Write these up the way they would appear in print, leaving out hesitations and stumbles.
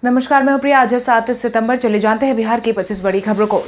नमस्कार, मैं हूं प्रिया। आज है 7 सितंबर। चले जानते हैं बिहार की 25 बड़ी खबरों को।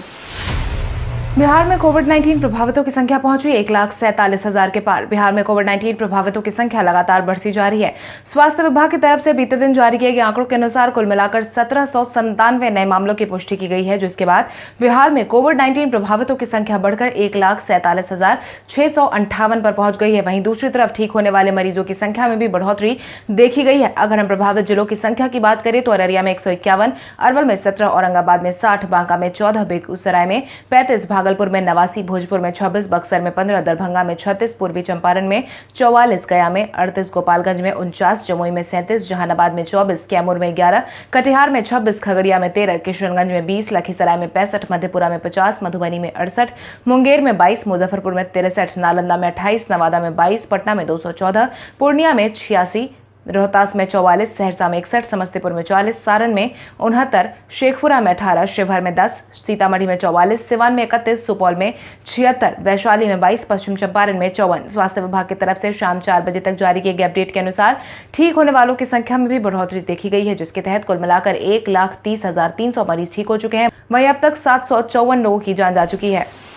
बिहार में कोविड-19 प्रभावितों की संख्या पहुंची 1,47,000 के पार। बिहार में कोविड-19 प्रभावितों की संख्या लगातार बढ़ती जा रही है। स्वास्थ्य विभाग की तरफ से बीते दिन जारी किए गए आंकड़ों के अनुसार कुल मिलाकर 1797 नए मामलों की पुष्टि की गई है, जिसके बाद बिहार में कोविड-19 प्रभावितों की संख्या बढ़कर 1,47,658 पर पहुंच गई है। वहीं दूसरी तरफ ठीक होने वाले मरीजों की संख्या में भी बढ़ोतरी देखी गई है। अगर हम प्रभावित जिलों की संख्या की बात करें तो अररिया में 151, अरवल में 17, औरंगाबाद में 60, बांका में 14, बेगूसराय में 35, भागलपुर में 89, भोजपुर में 26, बक्सर में 15, दरभंगा में 36, पूर्वी चंपारण में 44, गया में 38, गोपालगंज में 49, जमुई में 37, जहानाबाद में 24, कैमूर में 11, कटिहार में 26, खगड़िया में 13, किशनगंज में 20, लखीसराय में 65, मधेपुरा में 50, मधुबनी में 68, मुंगेर में 22, मुजफ्फरपुर में 63, नालंदा में 28, नवादा में 22, पटना में 214, पूर्णिया में 86, रोहतास में 44, सहरसा में 61, समस्तीपुर में 40, सारण में 69, शेखपुरा में 18, शिवहर में 10, सीतामढ़ी में 44, सिवान में 31, सुपौल में 76, वैशाली में 22, पश्चिम चंपारण में 54। स्वास्थ्य विभाग की तरफ से शाम 4 बजे तक जारी किए गए अपडेट के अनुसार ठीक होने वालों की संख्या में भी बढ़ोतरी देखी गई है, जिसके तहत कुल मिलाकर 1,30,300 मरीज ठीक हो चुके हैं। वहीं अब तक 754 लोगों की जान जा चुकी है।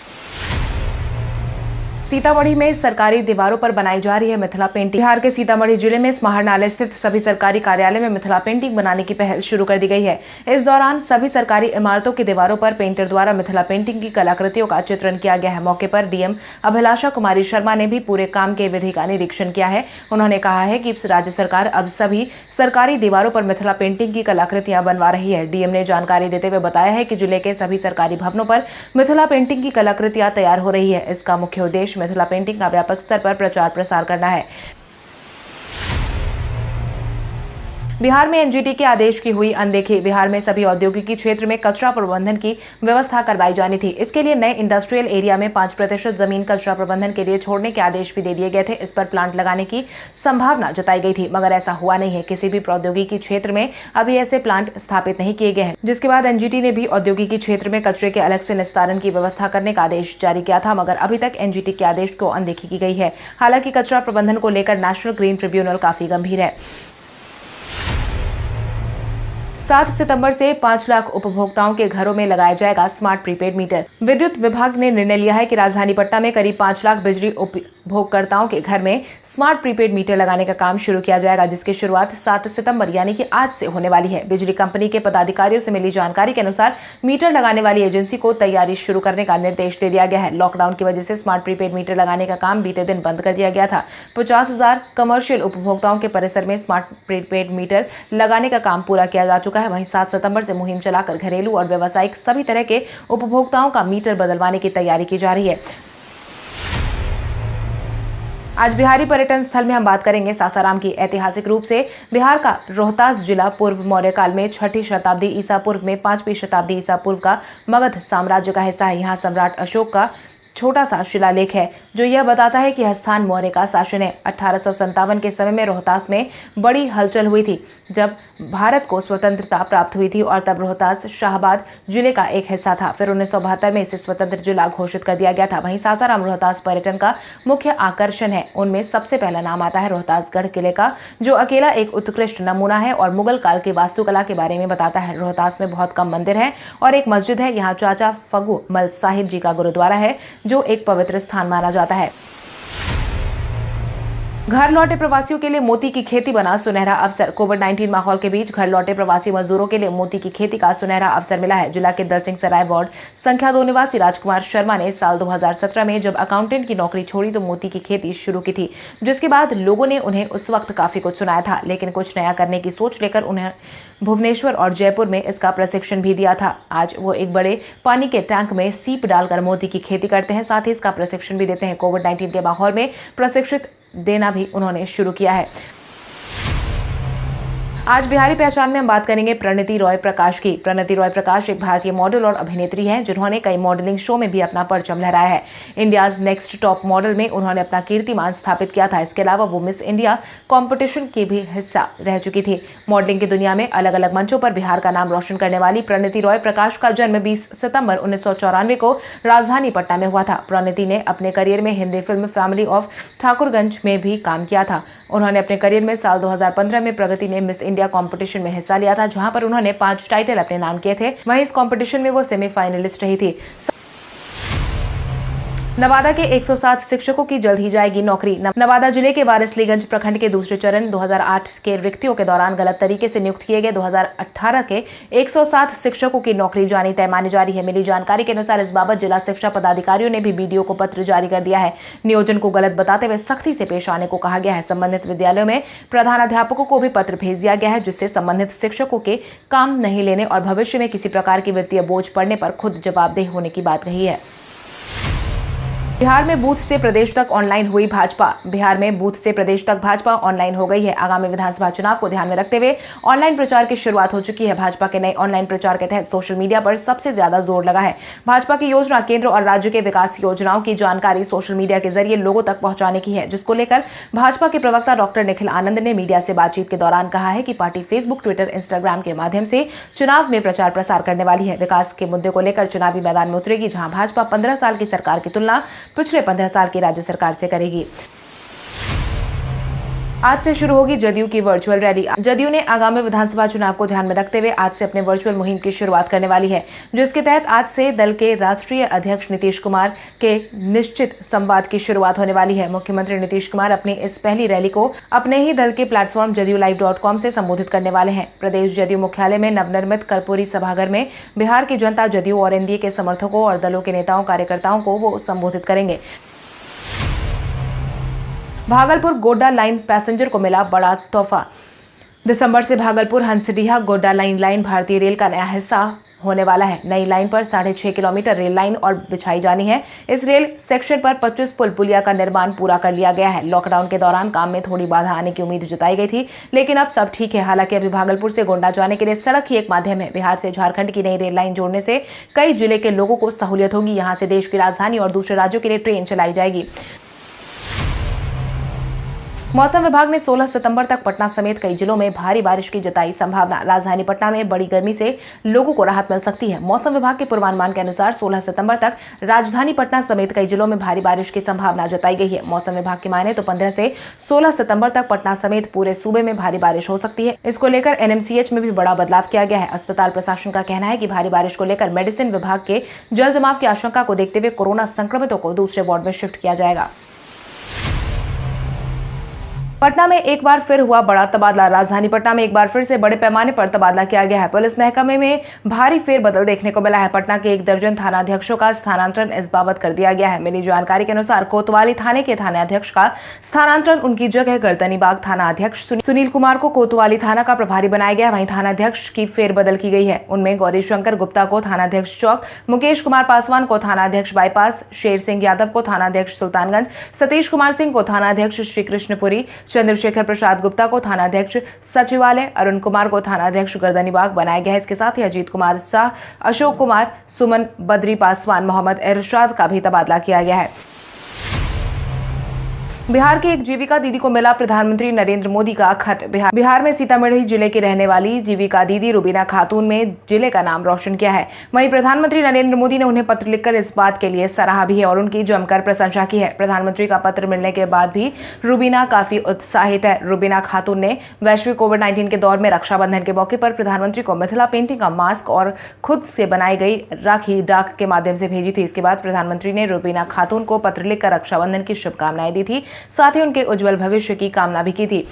सीतामढ़ी में सरकारी दीवारों पर बनाई जा रही है मिथिला पेंटिंग। बिहार के सीतामढ़ी जिले में समाहरणालय स्थित सभी सरकारी कार्यालय में मिथिला पेंटिंग बनाने की पहल शुरू कर दी गई है। इस दौरान सभी सरकारी इमारतों की दीवारों पर पेंटर द्वारा मिथिला पेंटिंग की कलाकृतियों का चित्रण किया गया है। मौके पर डीएम अभिलाषा कुमारी शर्मा ने भी पूरे काम के विधि का निरीक्षण किया है। उन्होंने कहा है कि राज्य सरकार अब सभी सरकारी दीवारों पर मिथिला पेंटिंग की कलाकृतियां बनवा रही है। डीएम ने जानकारी देते हुए बताया है कि जिले के सभी सरकारी भवनों पर मिथिला पेंटिंग की कलाकृतियां तैयार हो रही है। इसका मुख्य उद्देश्य मिथिला पेंटिंग का व्यापक स्तर पर प्रचार प्रसार करना है। बिहार में एनजीटी के आदेश की हुई अनदेखी। बिहार में सभी औद्योगिकी क्षेत्र में कचरा प्रबंधन की व्यवस्था करवाई जानी थी। इसके लिए नए इंडस्ट्रियल एरिया में 5% जमीन कचरा प्रबंधन के लिए छोड़ने के आदेश भी दे दिए गए थे। इस पर प्लांट लगाने की संभावना जताई गई थी, मगर ऐसा हुआ नहीं है। किसी भी प्रौद्योगिकी क्षेत्र में अभी ऐसे प्लांट स्थापित नहीं किए गए हैं, जिसके बाद एनजीटी ने भी औद्योगिकी क्षेत्र में कचरे के अलग से निस्तारण की व्यवस्था करने का आदेश जारी किया था, मगर अभी तक एनजीटी के आदेश को अनदेखी की गई है। हालांकि कचरा प्रबंधन को लेकर नेशनल ग्रीन ट्रिब्यूनल काफी गंभीर है। 7 सितंबर से 5 लाख उपभोक्ताओं के घरों में लगाया जाएगा स्मार्ट प्रीपेड मीटर। विद्युत विभाग ने निर्णय लिया है कि राजधानी पटना में करीब 5 लाख बिजली उपभोक्ताओं के घर में स्मार्ट प्रीपेड मीटर लगाने का काम शुरू किया जाएगा, जिसकी शुरुआत 7 सितंबर यानी कि आज से होने वाली है। बिजली कंपनी के पदाधिकारियों से मिली जानकारी के अनुसार मीटर लगाने वाली एजेंसी को तैयारी शुरू करने का निर्देश दे दिया गया है। लॉकडाउन की वजह से स्मार्ट प्रीपेड मीटर लगाने का काम बीते दिन बंद कर दिया गया था। 50,000 कमर्शियल उपभोक्ताओं के परिसर में स्मार्ट प्रीपेड मीटर लगाने का काम पूरा किया जा चुका है। वहीं 7 सितंबर से मुहिम चलाकर घरेलू और व्यावसायिक सभी तरह के उपभोक्ताओं का मीटर बदलवाने की तैयारी की जा रही है। आज बिहारी पर्यटन स्थल में हम बात करेंगे सासाराम की। ऐतिहासिक रूप से बिहार का रोहतास जिला पूर्व मौर्य काल में 6ठी शताब्दी ईसा पूर्व में 5वीं शताब्दी ईसा पूर्व का मगध साम्राज्य का हिस्सा है। यहाँ सम्राट अशोक का छोटा सा शिलालेख है जो यह बताता है कि यह स्थान मौर्य का शासन है। 1857 के समय में रोहतास में बड़ी हलचल हुई थी जब भारत को स्वतंत्रता प्राप्त हुई थी और तब रोहतास शाहाबाद जिले का एक हिस्सा था। फिर 1972 में इसे स्वतंत्र जिला घोषित कर दिया गया था। वहीं सासाराम रोहतास पर्यटन का मुख्य आकर्षण है। उनमें सबसे पहला नाम आता है रोहतासगढ़ किले का, जो अकेला एक उत्कृष्ट नमूना है और मुगल काल की वास्तुकला के बारे में बताता है। रोहतास में बहुत कम मंदिर है और एक मस्जिद है। यहाँ चाचा फगू मल साहिब जी का गुरुद्वारा है जो एक पवित्र स्थान माना जाता है। घर लौटे प्रवासियों के लिए मोती की खेती बना सुनहरा अवसर। कोविड-19 माहौल के बीच घर लौटे प्रवासी मजदूरों के लिए मोती की खेती का सुनहरा अवसर मिला है। जिला के दलसिंह सराय वार्ड संख्या 2 निवासी राजकुमार शर्मा ने साल 2017 में जब अकाउंटेंट की नौकरी छोड़ी तो मोती की खेती शुरू की थी, जिसके बाद लोगों ने उन्हें उस वक्त काफी कुछ सुनाया था, लेकिन कुछ नया करने की सोच लेकर उन्हें भुवनेश्वर और जयपुर में इसका प्रशिक्षण भी दिया था। आज वो एक बड़े पानी के टैंक में सीप डालकर मोती की खेती करते हैं, साथ ही इसका प्रशिक्षण भी देते हैं। कोविड-19 के माहौल में प्रशिक्षित देना भी उन्होंने शुरू किया है। आज बिहारी पहचान में हम बात करेंगे प्रणति रॉय प्रकाश की। प्रणति रॉय प्रकाश एक भारतीय मॉडल और अभिनेत्री हैं जिन्होंने कई मॉडलिंग शो में भी अपना परचम लहराया है। इंडियाज नेक्स्ट टॉप मॉडल में उन्होंने अपना कीर्तिमान स्थापित किया था। इसके अलावा वो मिस इंडिया कंपटीशन की भी हिस्सा रह चुकी थी। मॉडलिंग की दुनिया में अलग अलग मंचों पर बिहार का नाम रोशन करने वाली प्रणति रॉय प्रकाश का जन्म 20 सितंबर 1994 को राजधानी पटना में हुआ था। प्रणति ने अपने करियर में Hindi film family of Thakurganj में भी काम किया था। उन्होंने अपने करियर में साल 2015 में प्रगति ने मिस इंडिया कंपटीशन में हिस्सा लिया था, जहां पर उन्होंने 5 टाइटल अपने नाम किए थे। वहीं इस कंपटीशन में वो सेमीफाइनलिस्ट रही थी। नवादा के 107 शिक्षकों की जल्द ही जाएगी नौकरी। नवादा जिले के वारिसलीगंज प्रखंड के दूसरे चरण 2008 के रिक्तियों के दौरान गलत तरीके से नियुक्त किए गए 2018 के 107 शिक्षकों की नौकरी जानी तय मानी जा रही है। मिली जानकारी के अनुसार इस बाबत जिला शिक्षा पदाधिकारियों ने भी बीडीओ को पत्र जारी कर दिया है। नियोजन को गलत बताते हुए सख्ती से पेश आने को कहा गया है। संबंधित विद्यालयों में प्रधानाध्यापकों को भी पत्र भेज दिया गया है, जिससे संबंधित शिक्षकों के काम नहीं लेने और भविष्य में किसी प्रकार की वित्तीय बोझ पड़ने पर खुद जवाबदेह होने की बात कही है। बिहार में बूथ से प्रदेश तक ऑनलाइन हुई भाजपा। बिहार में बूथ से प्रदेश तक भाजपा ऑनलाइन हो गई है। आगामी विधानसभा चुनाव को ध्यान में रखते हुए ऑनलाइन प्रचार की शुरुआत हो चुकी है। भाजपा के नए ऑनलाइन प्रचार के तहत सोशल मीडिया पर सबसे ज्यादा जोर लगा है। भाजपा की योजना केंद्र और राज्य के विकास योजनाओं की जानकारी सोशल मीडिया के जरिए लोगों तक पहुंचाने की है, जिसको लेकर भाजपा के प्रवक्ता डॉक्टर निखिल आनंद ने मीडिया से बातचीत के दौरान कहा है कि पार्टी फेसबुक, ट्विटर, इंस्टाग्राम के माध्यम से चुनाव में प्रचार प्रसार करने वाली है। विकास के मुद्दे को लेकर चुनावी मैदान में उतरेगी, जहां भाजपा 15 साल की सरकार की तुलना पिछले 15 साल की राज्य सरकार से करेगी। आज से शुरू होगी जदयू की वर्चुअल रैली। जदयू ने आगामी विधानसभा चुनाव को ध्यान में रखते हुए आज से अपने वर्चुअल मुहिम की शुरुआत करने वाली है, जिसके तहत आज से दल के राष्ट्रीय अध्यक्ष नीतीश कुमार के निश्चित संवाद की शुरुआत होने वाली है। मुख्यमंत्री नीतीश कुमार अपनी इस पहली रैली को अपने ही दल के प्लेटफॉर्म JDUlive.com से संबोधित करने वाले हैं। प्रदेश जदयू मुख्यालय में नवनिर्मित कर्पूरी सभागार में बिहार की जनता, जदयू और एनडीए के समर्थकों और दलों के नेताओं कार्यकर्ताओं को वो संबोधित करेंगे। भागलपुर गोड्डा लाइन पैसेंजर को मिला बड़ा तोहफा। दिसंबर से भागलपुर हंसडीहा गोड्डा लाइन भारतीय रेल का नया हिस्सा होने वाला है। नई लाइन पर 6.5 किलोमीटर रेल लाइन और बिछाई जानी है। इस रेल सेक्शन पर 25 पुल पुलिया का निर्माण पूरा कर लिया गया है। लॉकडाउन के दौरान काम में थोड़ी बाधा आने की उम्मीद जताई गई थी, लेकिन अब सब ठीक है। हालांकि अभी भागलपुर से गोंडा जाने के लिए सड़क ही एक माध्यम है। बिहार से झारखंड की नई रेल लाइन जोड़ने से कई जिले के लोगों को सहूलियत होगी। यहाँ से देश की राजधानी और दूसरे राज्यों के लिए ट्रेन चलाई जाएगी। मौसम विभाग ने 16 सितंबर तक पटना समेत कई जिलों में भारी बारिश की जताई संभावना। राजधानी पटना में बड़ी गर्मी से लोगों को राहत मिल सकती है। मौसम विभाग के पूर्वानुमान के अनुसार 16 सितंबर तक राजधानी पटना समेत कई जिलों में भारी बारिश की संभावना जताई गई है। मौसम विभाग की माने तो 15 से 16 सितंबर तक पटना समेत पूरे सूबे में भारी बारिश हो सकती है। इसको लेकर NMCH में भी बड़ा बदलाव किया गया है। अस्पताल प्रशासन का कहना है कि भारी बारिश को लेकर मेडिसिन विभाग के जल जमाव की आशंका को देखते हुए कोरोना संक्रमितों को दूसरे वार्ड में शिफ्ट किया जाएगा। पटना में एक बार फिर हुआ बड़ा तबादला। राजधानी पटना में एक बार फिर से बड़े पैमाने पर तबादला किया गया है। पुलिस महकमे में भारी फेरबदल देखने को मिला है। पटना के 1 दर्जन थानाध्यक्षों का स्थानांतरण इस बाबत कर दिया गया है। मिली जानकारी के अनुसार कोतवाली थाने के थानाध्यक्ष का स्थानांतरण, उनकी जगह गर्दनीबाग थाना अध्यक्ष सुनील कुमार को कोतवाली थाना का प्रभारी बनाया गया। वहीं थानाध्यक्ष की फेरबदल की गई है। उनमें गौरी शंकर गुप्ता को थानाध्यक्ष चौक, मुकेश कुमार पासवान को थानाध्यक्ष बाईपास, शेर सिंह यादव को थानाध्यक्ष सुल्तानगंज, सतीश कुमार सिंह को थानाध्यक्ष श्रीकृष्णपुरी, चंद्रशेखर प्रसाद गुप्ता को थानाध्यक्ष सचिवालय, अरुण कुमार को थानाध्यक्ष गर्दनीबाग बनाया गया है। इसके साथ ही अजीत कुमार शाह, अशोक कुमार, सुमन बद्री पासवान, मोहम्मद इरशाद का भी तबादला किया गया है। बिहार की एक जीविका दीदी को मिला प्रधानमंत्री नरेंद्र मोदी का खत। बिहार में सीतामढ़ी जिले की रहने वाली जीविका दीदी रुबीना खातून ने जिले का नाम रोशन किया है। वहीं प्रधानमंत्री नरेंद्र मोदी ने उन्हें पत्र लिखकर इस बात के लिए सराहा भी है और उनकी जमकर प्रशंसा की है। प्रधानमंत्री का पत्र मिलने के बाद भी रुबीना काफी उत्साहित है। रुबीना खातून ने वैश्विक कोविड-19 के दौर में रक्षाबंधन के मौके पर प्रधानमंत्री को मिथिला पेंटिंग का मास्क और खुद से बनाई गई राखी डाक के माध्यम से भेजी थी। इसके बाद प्रधानमंत्री ने रुबीना खातून को पत्र लिखकर रक्षाबंधन की शुभकामनाएं दी थी, साथ ही उनके उज्जवल भविष्य की कामना भी की थी।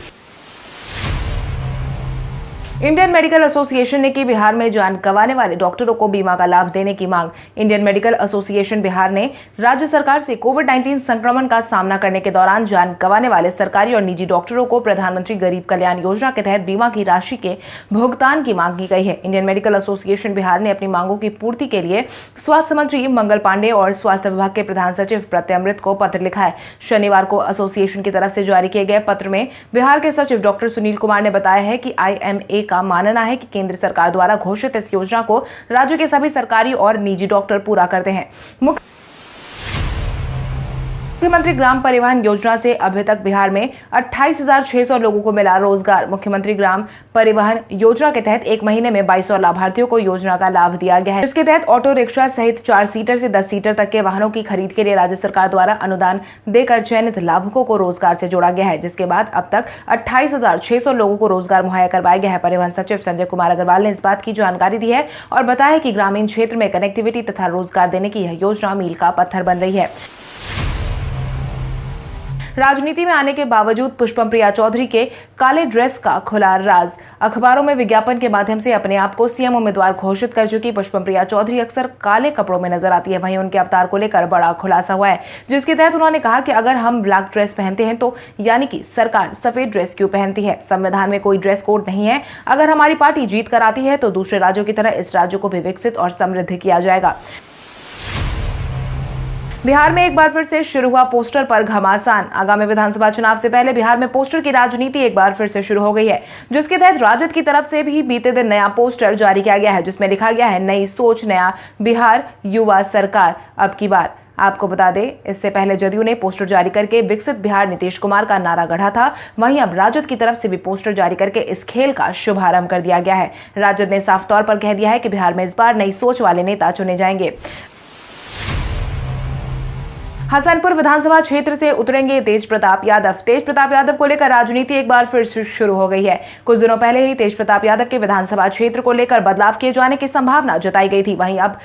इंडियन मेडिकल एसोसिएशन ने की बिहार में जान गंवाने वाले डॉक्टरों को बीमा का लाभ देने की मांग। इंडियन मेडिकल एसोसिएशन बिहार ने राज्य सरकार से कोविड-19 संक्रमण का सामना करने के दौरान जान गंवाने वाले सरकारी और निजी डॉक्टरों को प्रधानमंत्री गरीब कल्याण योजना के तहत बीमा की राशि के भुगतान की मांग की गई है। इंडियन मेडिकल एसोसिएशन बिहार ने अपनी मांगों की पूर्ति के लिए स्वास्थ्य मंत्री मंगल पांडे और स्वास्थ्य विभाग के प्रधान सचिव प्रत्यय अमृत को पत्र लिखा है। शनिवार को एसोसिएशन की तरफ से जारी किए गए पत्र में बिहार के सचिव डॉक्टर सुनील कुमार ने बताया है कि IMA का मानना है कि केंद्र सरकार द्वारा घोषित इस योजना को राज्य के सभी सरकारी और निजी डॉक्टर पूरा करते हैं। मुख्यमंत्री ग्राम परिवहन योजना से अभी तक बिहार में 28,600 लोगों को मिला रोजगार। मुख्यमंत्री ग्राम परिवहन योजना के तहत एक महीने में 2200 लाभार्थियों को योजना का लाभ दिया गया है, जिसके तहत ऑटो रिक्शा सहित 4 सीटर से 10 सीटर तक के वाहनों की खरीद के लिए राज्य सरकार द्वारा अनुदान देकर चयनित लाभुकों को रोजगार से जोड़ा गया है, जिसके बाद अब तक 28,600 लोगों को रोजगार मुहैया करवाया गया है। परिवहन सचिव संजय कुमार अग्रवाल ने इस बात की जानकारी दी है और बताया कि ग्रामीण क्षेत्र में कनेक्टिविटी तथा रोजगार देने की यह योजना मील का पत्थर बन रही है। राजनीति में आने के बावजूद पुष्पम प्रिया चौधरी के काले ड्रेस का खुला राज। अखबारों में विज्ञापन के माध्यम से अपने आप को सीएम उम्मीदवार घोषित कर चुकी पुष्पम प्रिया चौधरी अक्सर काले कपड़ों में नजर आती है। वहीं उनके अवतार को लेकर बड़ा खुलासा हुआ है, जिसके तहत उन्होंने कहा कि अगर हम ब्लैक ड्रेस पहनते हैं तो यानी कि सरकार सफेद ड्रेस क्यों पहनती है? संविधान में कोई ड्रेस कोड नहीं है। अगर हमारी पार्टी जीत कर आती है तो दूसरे राज्यों की तरह इस राज्य को भी विकसित और समृद्ध किया जाएगा। बिहार में एक बार फिर से शुरू हुआ पोस्टर पर घमासान। आगामी विधानसभा चुनाव से पहले बिहार में पोस्टर की राजनीति एक बार फिर से शुरू हो गई है, जिसके तहत राजद की तरफ से भी बीते दिन नया पोस्टर जारी किया गया है, जिसमें लिखा गया है नई सोच नया बिहार युवा सरकार अब की बार। आपको बता दें, इससे पहले जदयू ने पोस्टर जारी करके विकसित बिहार नीतीश कुमार का नारा गढ़ा था। वहीं अब राजद की तरफ से भी पोस्टर जारी करके इस खेल का शुभारंभ कर दिया गया है। राजद ने साफ तौर पर कह दिया है कि बिहार में इस बार नई सोच वाले नेता चुने जाएंगे। हसनपुर विधानसभा क्षेत्र से उतरेंगे तेज प्रताप यादव। तेज प्रताप यादव को लेकर राजनीति एक बार फिर शुरू हो गई है। कुछ दिनों पहले ही तेज प्रताप यादव के विधानसभा क्षेत्र को लेकर बदलाव किए जाने की संभावना जताई गई थी। वहीं अब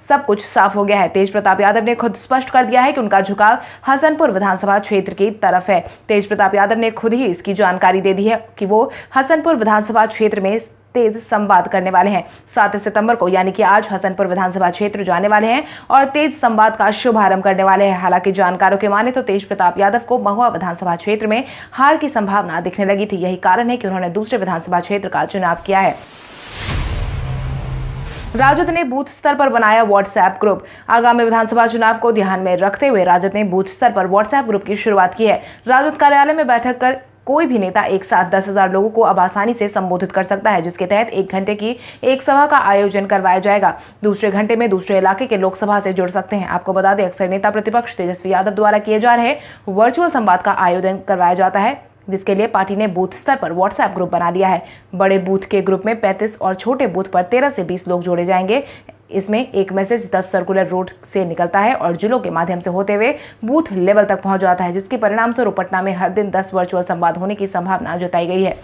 सब कुछ साफ हो गया है। तेज प्रताप यादव ने खुद स्पष्ट कर दिया है कि उनका झुकाव हसनपुर विधानसभा क्षेत्र की तरफ है। तेज प्रताप यादव ने खुद ही इसकी जानकारी दे दी है कि वो हसनपुर विधानसभा क्षेत्र में तेज संवाद करने वाले हैं। 7 सितंबर को यानी कि आज हसनपुर विधानसभा क्षेत्र जाने वाले हैं और तेज संवाद का शुभारंभ करने वाले हैं। हालांकि जानकारों के माने तो तेज प्रताप यादव को महुआ विधानसभा क्षेत्र में हार की संभावना दिखने लगी थी। यही कारण है कि उन्होंने दूसरे विधानसभा क्षेत्र का चुनाव किया है। राजद ने बूथ स्तर पर बनाया व्हाट्सएप ग्रुप। आगामी विधानसभा चुनाव को ध्यान में रखते हुए राजद ने बूथ स्तर पर व्हाट्सएप ग्रुप की शुरुआत की है। राजद कार्यालय में बैठक कर कोई भी नेता एक साथ 10,000 लोगों को अब आसानी से संबोधित कर सकता है, जिसके तहत 1 घंटे की एक सभा का आयोजन करवाया जाएगा। दूसरे घंटे में दूसरे इलाके के लोग सभा से जुड़ सकते हैं। आपको बता दें, अक्सर नेता प्रतिपक्ष तेजस्वी यादव द्वारा किए जा रहे वर्चुअल संवाद का आयोजन करवाया जाता है, जिसके लिए पार्टी ने बूथ स्तर पर व्हाट्सएप ग्रुप बना लिया है। बड़े बूथ के ग्रुप में 35 और छोटे बूथ पर 13 से 20 लोग जोड़े जाएंगे। इसमें एक मैसेज 10 सर्कुलर रोड से निकलता है और जिलों के माध्यम से होते हुए बूथ लेवल तक पहुंच जाता है, जिसके परिणाम स्वरूप पटना में हर दिन 10 वर्चुअल संवाद होने की संभावना जताई गई है।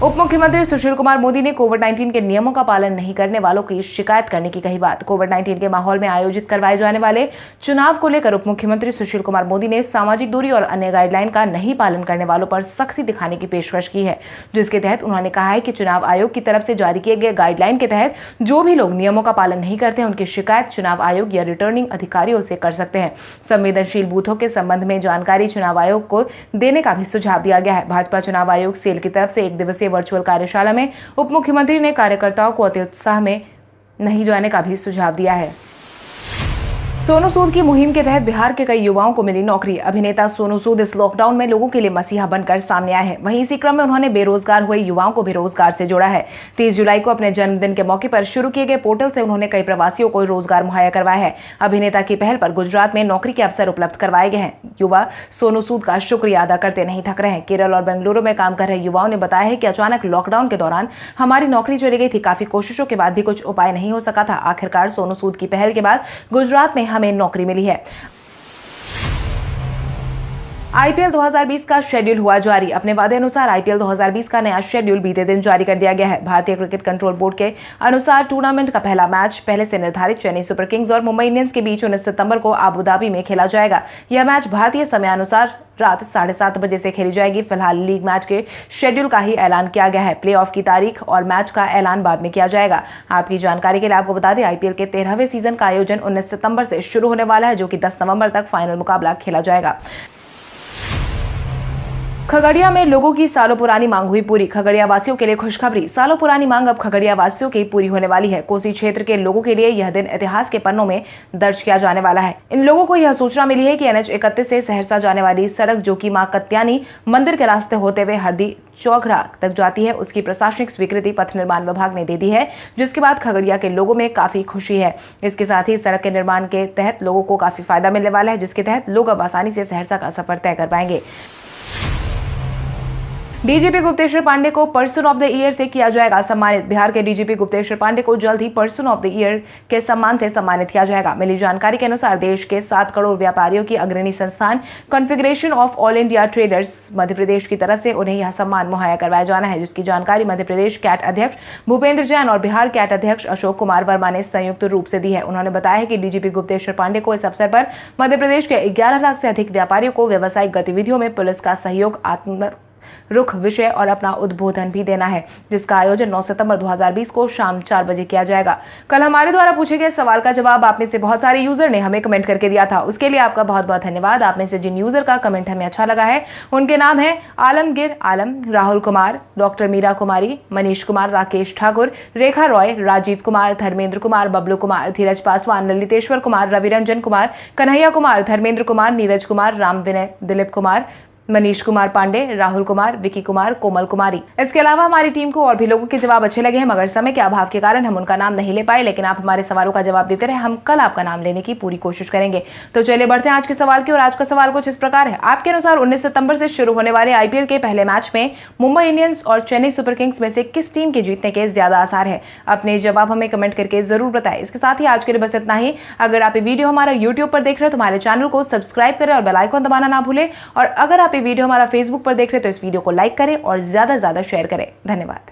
उप मुख्यमंत्री सुशील कुमार मोदी ने कोविड-19 के नियमों का पालन नहीं करने वालों की शिकायत करने की कही बात। कोविड-19 के माहौल में आयोजित करवाए जाने वाले चुनाव को लेकर उप मुख्यमंत्री सुशील कुमार मोदी ने सामाजिक दूरी और अन्य गाइडलाइन का नहीं पालन करने वालों पर सख्ती दिखाने की पेशकश की है, जिसके तहत उन्होंने कहा है कि चुनाव आयोग की तरफ से जारी किए गए गाइडलाइन के तहत जो भी लोग नियमों का पालन नहीं करते हैं, उनकी शिकायत चुनाव आयोग या रिटर्निंग अधिकारियों से कर सकते हैं। संवेदनशील बूथों के संबंध में जानकारी चुनाव आयोग को देने का भी सुझाव दिया गया है। भाजपा चुनाव आयोग सेल की तरफ से 1 दिवसीय वर्चुअल कार्यशाला में उप मुख्यमंत्री ने कार्यकर्ताओं को अति उत्साह में नहीं जाने का भी सुझाव दिया है। सोनू सूद की मुहिम के तहत बिहार के कई युवाओं को मिली नौकरी। अभिनेता सोनू सूद इस लॉकडाउन में लोगों के लिए मसीहा बनकर सामने आए हैं। वहीं इसी क्रम में उन्होंने बेरोजगार हुए युवाओं को भी रोजगार से जोड़ा है। 30 जुलाई को अपने जन्मदिन के मौके पर शुरू किए गए पोर्टल से उन्होंने कई प्रवासियों को रोजगार मुहैया करवाया है। अभिनेता की पहल पर गुजरात में नौकरी के अवसर उपलब्ध करवाए गए हैं। युवा सोनू सूद का शुक्रिया अदा करते नहीं थक रहे हैं। केरल और बेंगलुरु में काम कर रहे युवाओं ने बताया है कि अचानक लॉकडाउन के दौरान हमारी नौकरी चली गई थी। काफी कोशिशों के बाद भी कुछ उपाय नहीं हो सका था। आखिरकार सोनू सूद की पहल के बाद गुजरात में हमें नौकरी मिली है। आईपीएल 2020 का शेड्यूल हुआ जारी। अपने वादे अनुसार आईपीएल 2020 का नया शेड्यूल बीते दिन जारी कर दिया गया है। भारतीय क्रिकेट कंट्रोल बोर्ड के अनुसार टूर्नामेंट का पहला मैच पहले से निर्धारित चेन्नई सुपर किंग्स और मुंबई इंडियंस के बीच 19 सितंबर को आबू धाबी में खेला जाएगा। यह मैच भारतीय समयानुसार रात 7:30 बजे से खेली जाएगी। फिलहाल लीग मैच के शेड्यूल का ही ऐलान किया गया है। प्लेऑफ की तारीख और मैच का ऐलान बाद में किया जाएगा। आपकी जानकारी के लिए आपको बता दें, आईपीएल के 13वें सीजन का आयोजन 19 सितंबर से शुरू होने वाला है, जो कि 10 नवंबर तक फाइनल मुकाबला खेला जाएगा। खगड़िया में लोगों की सालों पुरानी मांग हुई पूरी। खगड़िया वासियों के लिए खुशखबरी, सालों पुरानी मांग अब खगड़िया वासियों की पूरी होने वाली है। कोसी क्षेत्र के लोगों के लिए यह दिन इतिहास के पन्नों में दर्ज किया जाने वाला है। इन लोगों को यह सूचना मिली है कि NH 31 से सहरसा जाने वाली सड़क, जो कि मां कत्यानी मंदिर के रास्ते होते हुए हरदी चौघरा तक जाती है, उसकी प्रशासनिक स्वीकृति पथ निर्माण विभाग ने दे दी है, जिसके बाद खगड़िया के लोगों में काफी खुशी है। इसके साथ ही सड़क के निर्माण के तहत लोगों को काफी फायदा मिलने वाला है, जिसके तहत लोग अब आसानी से सहरसा का सफर तय कर पाएंगे। डीजीपी गुप्तेश्वर पांडे को पर्सन ऑफ द ईयर से किया जाएगा सम्मानित। बिहार के डीजीपी गुप्तेश्वर पांडे को जल्द ही पर्सन ऑफ द ईयर के सम्मान से सम्मानित किया जाएगा। मिली जानकारी के अनुसार देश के 7 करोड़ व्यापारियों की अग्रणी संस्थान confederation of all India traders Madhya Pradesh की तरफ से उन्हें यह सम्मान मुहैया करवाया जाना है, जिसकी जानकारी मध्य प्रदेश कैट अध्यक्ष भूपेंद्र जैन और बिहार कैट अध्यक्ष अशोक कुमार वर्मा ने संयुक्त रूप से दी है। उन्होंने बताया है कि डीजीपी गुप्तेश्वर पांडे को इस अवसर पर मध्य प्रदेश के 11 लाख से अधिक व्यापारियों को व्यावसायिक गतिविधियों में पुलिस का सहयोग, आत्म रुख विषय और अपना उद्बोधन भी देना है, जिसका आयोजन 9 सितंबर 2020 को शाम 4 बजे किया जाएगा। कल हमारे द्वारा पूछे गए सवाल का जवाब आप में से बहुत सारे यूजर ने हमें कमेंट करके दिया था, उसके लिए आपका बहुत बहुत धन्यवाद। आप में से जिन यूजर का कमेंट हमें अच्छा लगा है उनके नाम है आलमगीर आलम, राहुल कुमार, डॉक्टर मीरा कुमारी, मनीष कुमार, राकेश ठाकुर, रेखा रॉय, राजीव कुमार, धर्मेंद्र कुमार, बबलू कुमार, धीरज पासवान, ललितेश्वर कुमार, रविरंजन कुमार, कन्हैया कुमार, धर्मेंद्र कुमार, नीरज कुमार, राम विनय, दिलीप कुमार, मनीष कुमार पांडे, राहुल कुमार, विकी कुमार, कोमल कुमारी। इसके अलावा हमारी टीम को और भी लोगों के जवाब अच्छे लगे हैं, मगर समय के अभाव के कारण हम उनका नाम नहीं ले पाए, लेकिन आप हमारे सवालों का जवाब देते रहे। हम कल आपका नाम लेने की पूरी कोशिश करेंगे। तो चलिए बढ़ते हैं आज के सवाल की ओर। आज का सवाल कुछ इस प्रकार है। आपके अनुसार 19 सितंबर से शुरू होने वाले IPL के पहले मैच में मुंबई इंडियंस और चेन्नई सुपर किंग्स में से किस टीम के जीतने के ज्यादा आसार है? अपने जवाब हमें कमेंट करके जरूर बताएं। इसके साथ ही आज के लिए बस इतना ही। अगर आप ये वीडियो हमारा यूट्यूब पर देख रहे हैं तो हमारे चैनल को सब्सक्राइब करें और बेल आइकन दबाना ना भूलें। और अगर आप ये वीडियो हमारा फेसबुक पर देख रहे हैं तो इस वीडियो को लाइक करें और ज्यादा से ज्यादा शेयर करें। धन्यवाद।